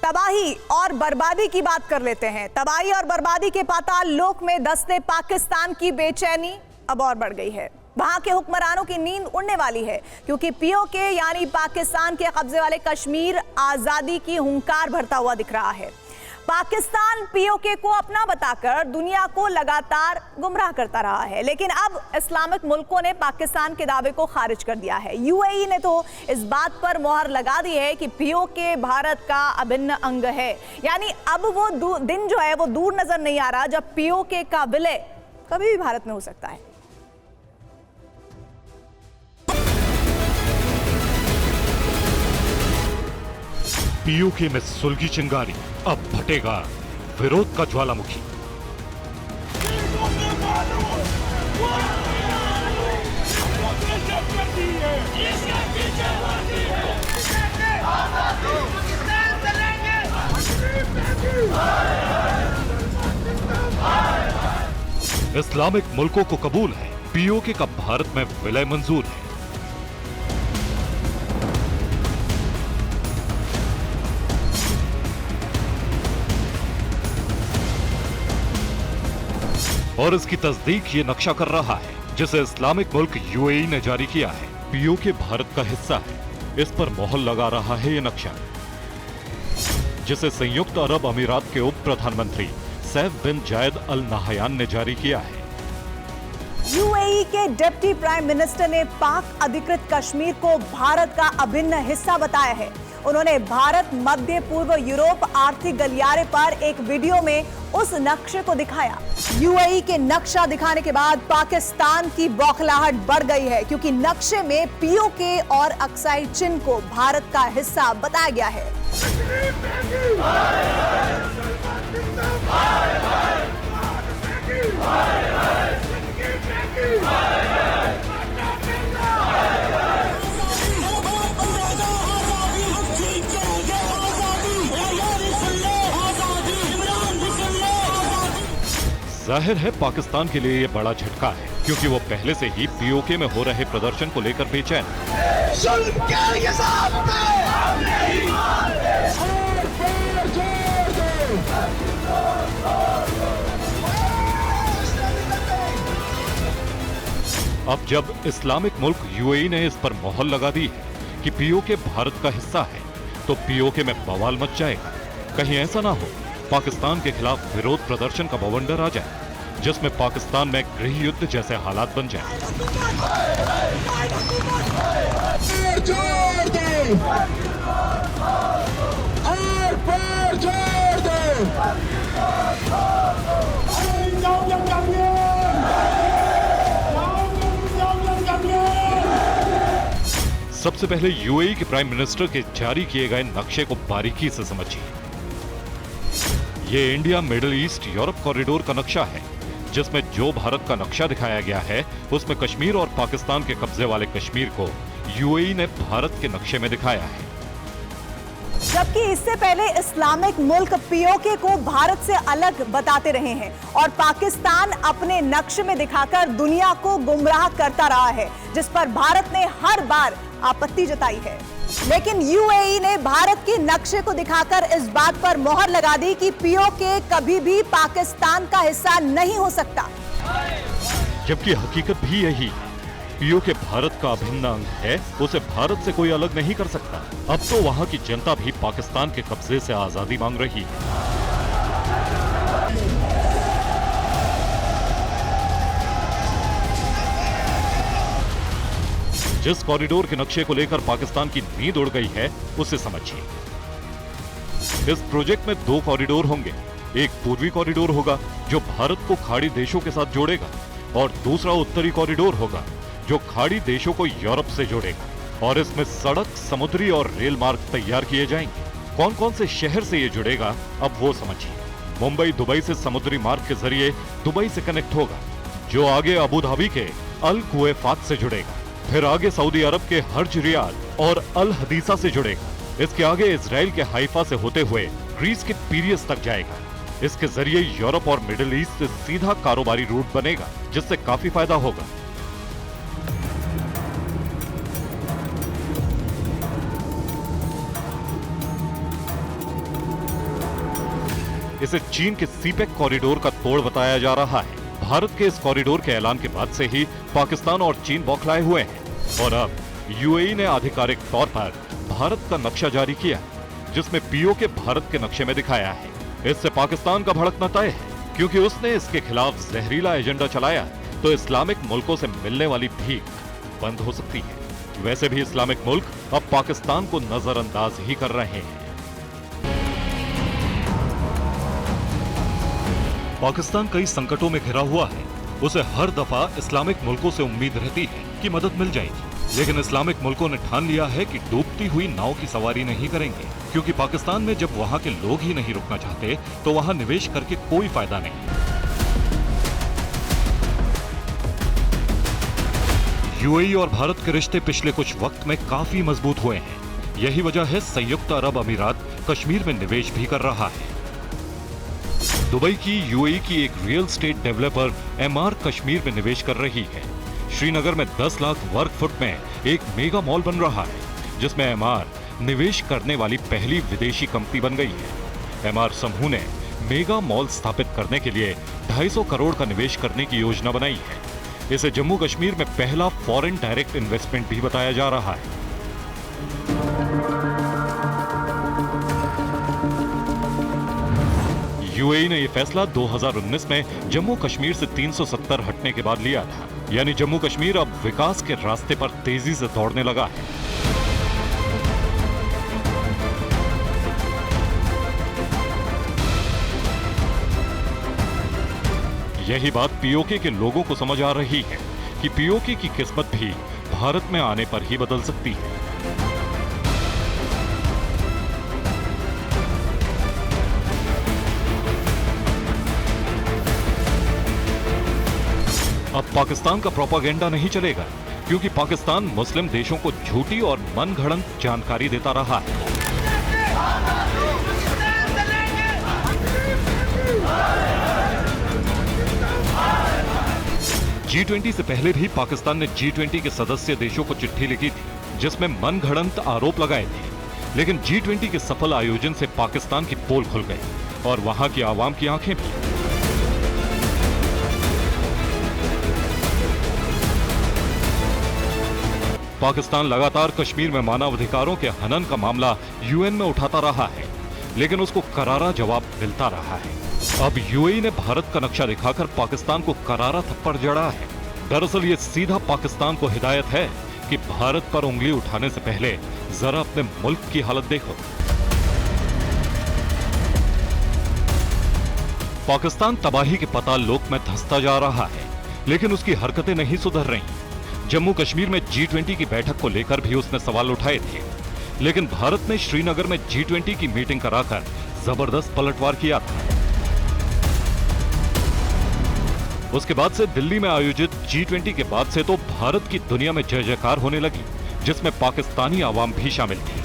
तबाही और बर्बादी की बात कर लेते हैं। तबाही और बर्बादी के पाताल लोक में दस्ते पाकिस्तान की बेचैनी अब और बढ़ गई है। वहां के हुक्मरानों की नींद उड़ने वाली है क्योंकि पीओके यानी पाकिस्तान के कब्जे वाले कश्मीर आजादी की हुंकार भरता हुआ दिख रहा है। पाकिस्तान पीओके को अपना बताकर दुनिया को लगातार गुमराह करता रहा है, लेकिन अब इस्लामिक मुल्कों ने पाकिस्तान के दावे को खारिज कर दिया है। यूएई ने तो इस बात पर मोहर लगा दी है कि पीओके भारत का अभिन्न अंग है। यानी अब वो दिन जो है वो दूर नजर नहीं आ रहा जब पीओके का विलय कभी भी भारत में हो सकता है। पीओके में सुलगी चिंगारी, अब फटेगा विरोध का ज्वालामुखी। इस्लामिक मुल्कों को कबूल है, पीओके का भारत में विलय मंजूर है। और इसकी तस्दीक ये नक्शा कर रहा है जिसे इस्लामिक मुल्क यूएई ने जारी किया है। पीओके भारत का हिस्सा है, इस पर मोहर लगा रहा है ये नक्शा, जिसे संयुक्त अरब अमीरात के उप प्रधानमंत्री सैफ बिन जायद अल नाहयान ने जारी किया है। यूएई के डिप्टी प्राइम मिनिस्टर ने पाक अधिकृत कश्मीर को भारत का अभिन्न हिस्सा बताया है। उन्होंने भारत मध्य पूर्व यूरोप आर्थिक गलियारे पर एक वीडियो में उस नक्शे को दिखाया। यूएई के नक्शा दिखाने के बाद पाकिस्तान की बौखलाहट बढ़ गई है क्योंकि नक्शे में पीओके और अक्साई चिन्ह को भारत का हिस्सा बताया गया है। जाहिर है पाकिस्तान के लिए ये बड़ा झटका है क्योंकि वो पहले से ही पीओके में हो रहे प्रदर्शन को लेकर बेचैन है। अब जब इस्लामिक मुल्क यूएई ने इस पर मोहर लगा दी है कि पीओके भारत का हिस्सा है, तो पीओके में बवाल मच जाएगा। कहीं ऐसा ना हो पाकिस्तान के खिलाफ विरोध प्रदर्शन का बवंडर आ जाए जिसमें पाकिस्तान में गृह युद्ध जैसे हालात बन जाए। सबसे पहले यूएई के प्राइम मिनिस्टर के जारी किए गए नक्शे को बारीकी से समझिए। ये India middle east Europe corridor का नक्शा है जिसमें जो भारत का नक्शा दिखाया गया है उसमें कश्मीर और पाकिस्तान के कब्जे वाले कश्मीर को यूएई ने भारत के नक्शे में दिखाया है। जबकि इससे पहले इस्लामिक मुल्क पीओके को भारत से अलग बताते रहे हैं और पाकिस्तान अपने नक्शे में दिखाकर दुनिया को गुमराह करता रहा है, जिस पर भारत ने हर बार आपत्ति जताई है। लेकिन यूएई ने भारत के नक्शे को दिखाकर इस बात पर मोहर लगा दी कि पीओके कभी भी पाकिस्तान का हिस्सा नहीं हो सकता। जबकि हकीकत भी यही है, पीओके भारत का अभिन्न अंग है, उसे भारत से कोई अलग नहीं कर सकता। अब तो वहां की जनता भी पाकिस्तान के कब्जे से आजादी मांग रही है। जिस कॉरिडोर के नक्शे को लेकर पाकिस्तान की नींद उड़ गई है उसे समझिए। इस प्रोजेक्ट में 2 कॉरिडोर होंगे। एक पूर्वी कॉरिडोर होगा जो भारत को खाड़ी देशों के साथ जोड़ेगा और दूसरा उत्तरी कॉरिडोर होगा जो खाड़ी देशों को यूरोप से जोड़ेगा। और इसमें सड़क, समुद्री और रेल मार्ग तैयार किए जाएंगे। कौन कौन से शहर से ये जुड़ेगा अब वो समझिए। मुंबई दुबई से समुद्री मार्ग के जरिए दुबई से कनेक्ट होगा, जो आगे अबू धाबी के अल कुवैफात से जुड़ेगा, फिर आगे सऊदी अरब के हर्ज रियाद और अल हदीसा से जुड़ेगा। इसके आगे इजराइल के हाइफा से होते हुए ग्रीस के पीरियस तक जाएगा। इसके जरिए यूरोप और मिडिल ईस्ट से सीधा कारोबारी रूट बनेगा जिससे काफी फायदा होगा। इसे चीन के सीपेक कॉरिडोर का तोड़ बताया जा रहा है। भारत के इस कॉरिडोर के ऐलान के बाद से ही पाकिस्तान और चीन बौखलाए हुए हैं और अब यूएई ने आधिकारिक तौर पर भारत का नक्शा जारी किया, जिसमें पीओके भारत के नक्शे में दिखाया है। इससे पाकिस्तान का भड़कना तय है, क्योंकि उसने इसके खिलाफ जहरीला एजेंडा चलाया तो इस्लामिक मुल्कों से मिलने वाली भीख बंद हो सकती है। वैसे भी इस्लामिक मुल्क अब पाकिस्तान को नजरअंदाज ही कर रहे हैं। पाकिस्तान कई संकटों में घिरा हुआ है। उसे हर दफा इस्लामिक मुल्कों से उम्मीद रहती है कि मदद मिल जाएगी, लेकिन इस्लामिक मुल्कों ने ठान लिया है कि डूबती हुई नाव की सवारी नहीं करेंगे, क्योंकि पाकिस्तान में जब वहां के लोग ही नहीं रुकना चाहते तो वहां निवेश करके कोई फायदा नहीं। यूएई और भारत के रिश्ते पिछले कुछ वक्त में काफी मजबूत हुए हैं। यही वजह है संयुक्त अरब अमीरात कश्मीर में निवेश भी कर रहा है। दुबई की यूएई की एक real estate developer MR Kashmir में निवेश कर रही है। श्रीनगर में 10 लाख वर्ग फुट में एक मेगा मॉल बन रहा है, जिसमें एमआर निवेश करने वाली पहली विदेशी कंपनी बन गई है। एमआर समूह ने मेगा मॉल स्थापित करने के लिए 250 करोड़ का निवेश करने की योजना बनाई है। इसे जम्मू कश्मीर में पहला फॉरेन डायरेक्ट इन्वेस्टमेंट भी बताया जा रहा है। यूएई ने यह फैसला 2019 में जम्मू कश्मीर से 370 हटने के बाद लिया था, यानी जम्मू कश्मीर अब विकास के रास्ते पर तेजी से दौड़ने लगा है। यही बात पीओके के लोगों को समझ आ रही है कि पीओके की किस्मत भी भारत में आने पर ही बदल सकती है। अब पाकिस्तान का प्रोपागेंडा नहीं चलेगा, क्योंकि पाकिस्तान मुस्लिम देशों को झूठी और मनगढ़ंत जानकारी देता रहा है। G20 से पहले भी पाकिस्तान ने G20 के सदस्य देशों को चिट्ठी लिखी थी, जिसमें मनगढ़ंत आरोप लगाए थे। लेकिन G20 के सफल आयोजन से पाकिस्तान की पोल खुल गई और वहां की आवाम की आंखें भी। पाकिस्तान लगातार कश्मीर में मानवाधिकारों के हनन का मामला यूएन में उठाता रहा है, लेकिन उसको करारा जवाब मिलता रहा है। अब यूएई ने भारत का नक्शा दिखाकर पाकिस्तान को करारा थप्पड़ जड़ा है। दरअसल ये सीधा पाकिस्तान को हिदायत है कि भारत पर उंगली उठाने से पहले जरा अपने मुल्क की हालत देखो। पाकिस्तान तबाही के पाताल लोक में धंसता जा रहा है, लेकिन उसकी हरकतें नहीं सुधर रही। जम्मू कश्मीर में G20 की बैठक को लेकर भी उसने सवाल उठाए थे, लेकिन भारत ने श्रीनगर में G20 की मीटिंग कराकर जबरदस्त पलटवार किया था। उसके बाद से दिल्ली में आयोजित G20 के बाद से तो भारत की दुनिया में जय जयकार होने लगी, जिसमें पाकिस्तानी आवाम भी शामिल थी।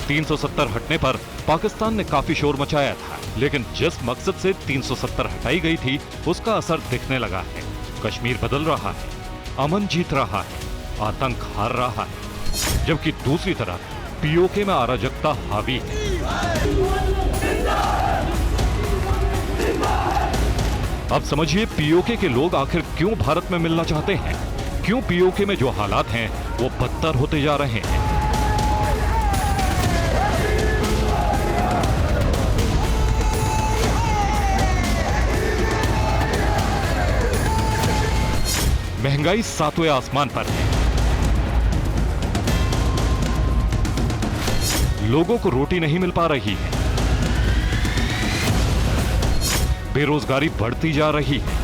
$370 हटने पर पाकिस्तान ने काफी शोर मचाया था, लेकिन जिस मकसद से 370 हटाई गई थी उसका असर दिखने लगा है। कश्मीर बदल रहा है, अमन जीत रहा है, आतंक हार रहा है, जबकि दूसरी तरफ पीओके में अराजकता हावी है। अब समझिए पीओके के लोग आखिर क्यों भारत में मिलना चाहते हैं, क्यों पीओके में जो हालात हैं वो बदतर होते जा रहे हैं। महंगाई सातवें आसमान पर है, लोगों को रोटी नहीं मिल पा रही है, बेरोजगारी बढ़ती जा रही है,